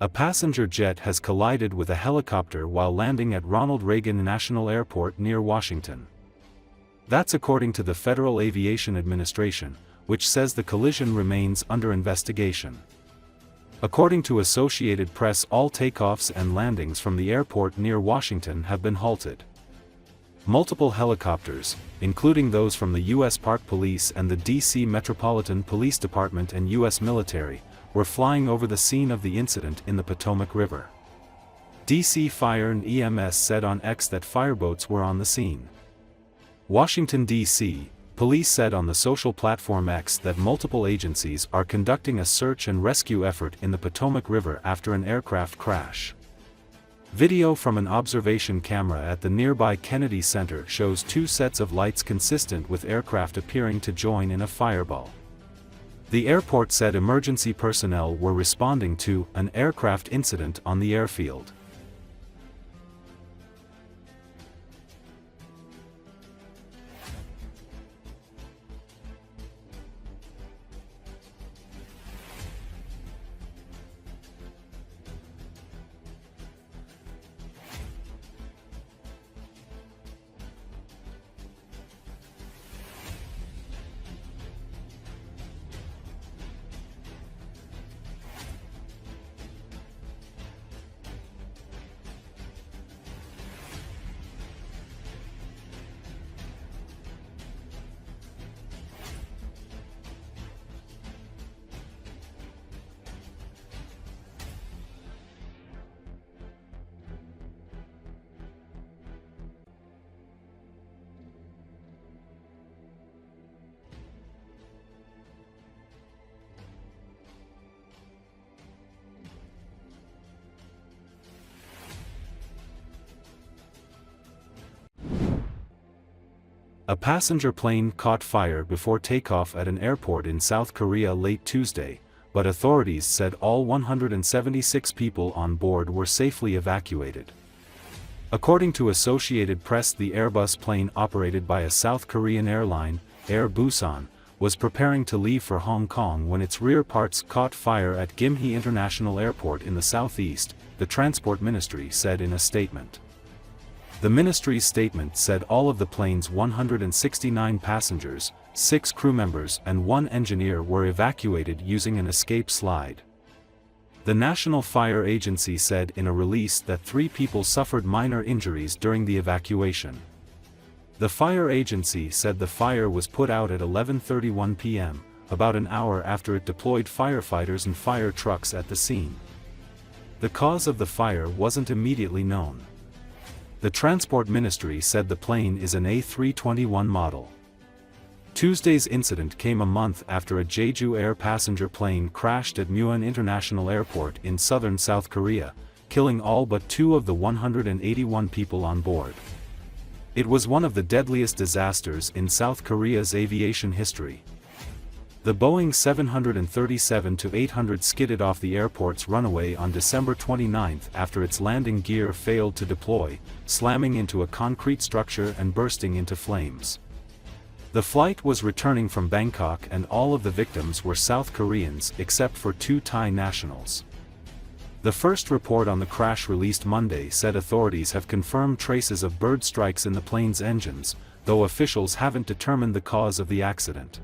A passenger jet has collided with a helicopter while landing at Ronald Reagan National Airport near Washington. That's according to the Federal Aviation Administration, which says the collision remains under investigation. According to Associated Press, all takeoffs and landings from the airport near Washington have been halted. Multiple helicopters, including those from the U.S. Park Police and the D.C. Metropolitan Police Department and U.S. military, were flying over the scene of the incident in the Potomac River. D.C. Fire and EMS said on X that fireboats were on the scene. Washington, D.C., police said on the social platform X that multiple agencies are conducting a search and rescue effort in the Potomac River after an aircraft crash. Video from an observation camera at the nearby Kennedy Center shows two sets of lights consistent with aircraft appearing to join in a fireball. The airport said emergency personnel were responding to an aircraft incident on the airfield. A passenger plane caught fire before takeoff at an airport in South Korea late Tuesday, but authorities said all 176 people on board were safely evacuated. According to Associated Press, the Airbus plane operated by a South Korean airline, Air Busan, was preparing to leave for Hong Kong when its rear parts caught fire at Gimhae International Airport in the southeast, the Transport Ministry said in a statement. The ministry's statement said all of the plane's 169 passengers, 6 crew members and 1 engineer were evacuated using an escape slide. The National Fire Agency said in a release that 3 people suffered minor injuries during the evacuation. The fire agency said the fire was put out at 11:31 p.m., about an hour after it deployed firefighters and fire trucks at the scene. The cause of the fire wasn't immediately known. The Transport Ministry said the plane is an A321 model. Tuesday's incident came a month after a Jeju Air passenger plane crashed at Muan International Airport in southern South Korea, killing all but 2 of the 181 people on board. It was one of the deadliest disasters in South Korea's aviation history. The Boeing 737-800 skidded off the airport's runway on December 29 after its landing gear failed to deploy, slamming into a concrete structure and bursting into flames. The flight was returning from Bangkok and all of the victims were South Koreans except for 2 Thai nationals. The first report on the crash released Monday said authorities have confirmed traces of bird strikes in the plane's engines, though officials haven't determined the cause of the accident.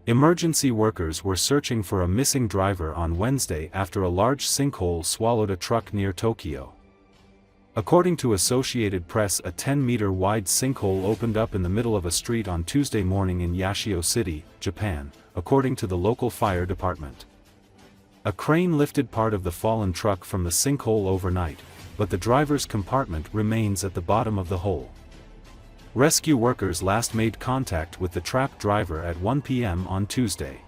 Emergency workers were searching for a missing driver on Wednesday after a large sinkhole swallowed a truck near Tokyo. According to Associated Press, a 10-meter wide sinkhole opened up in the middle of a street on Tuesday morning in Yashio City, Japan, according to the local fire department. A crane lifted part of the fallen truck from the sinkhole overnight, but the driver's compartment remains at the bottom of the hole. Rescue workers last made contact with the trapped driver at 1 p.m. on Tuesday.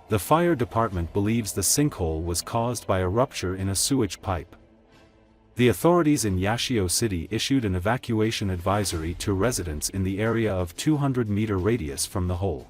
The fire department believes the sinkhole was caused by a rupture in a sewage pipe. The authorities in Yashio City issued an evacuation advisory to residents in the area of 200-meter radius from the hole.